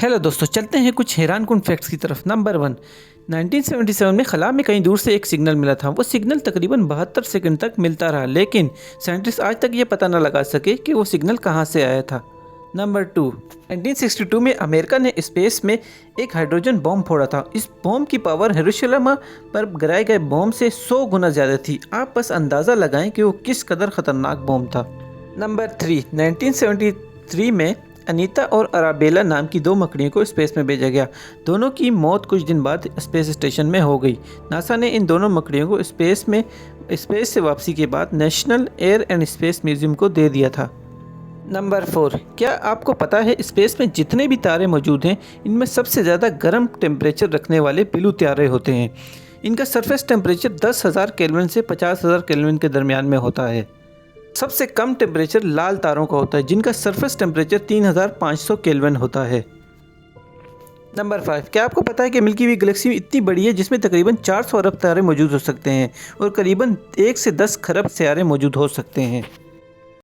Hello दोस्तों, चलते हैं कुछ हैरानकुन फैक्ट्स की तरफ। नंबर 1, 1977 में खला में कहीं दूर से एक सिग्नल मिला था। वो सिग्नल तकरीबन 72 सेकंड तक मिलता रहा, लेकिन साइंटिस्ट आज तक ये पता न लगा सके कि वो सिग्नल कहाँ से आया था। नंबर 2, 1962 में अमेरिका ने स्पेस में एक हाइड्रोजन बॉम्ब फोड़ा था। इस बॉम्ब की पावर हिरोशिमा पर गिराए गए बॉम्ब से 100 गुना ज़्यादा थी। आप बस अंदाज़ा लगाएं कि वो किस कदर ख़तरनाक बॉम्ब था। नंबर 3, 1973 में अनीता और अराबेला नाम की 2 मकड़ियों को स्पेस में भेजा गया। दोनों की मौत कुछ दिन बाद स्पेस स्टेशन में हो गई। नासा ने इन दोनों मकड़ियों को स्पेस से वापसी के बाद national air and space museum को दे दिया था। नंबर 4, क्या आपको पता है स्पेस में जितने भी तारे मौजूद हैं, इनमें सबसे ज़्यादा गर्म टेम्परेचर रखने वाले ब्लू तारे होते हैं। इनका सरफेस टेम्परेचर 10,000 केल्विन से 50,000 केल्विन के दरमियान में होता है। सबसे कम टेम्परेचर लाल तारों का होता है, जिनका सरफेस टेम्परेचर 3500 केल्विन होता है। नंबर 5, क्या आपको पता है कि मिल्की वे गैलेक्सी इतनी बड़ी है जिसमें तकरीबन 400 अरब तारे मौजूद हो सकते हैं और करीबन 1 से 10 खरब सितारे मौजूद हो सकते हैं।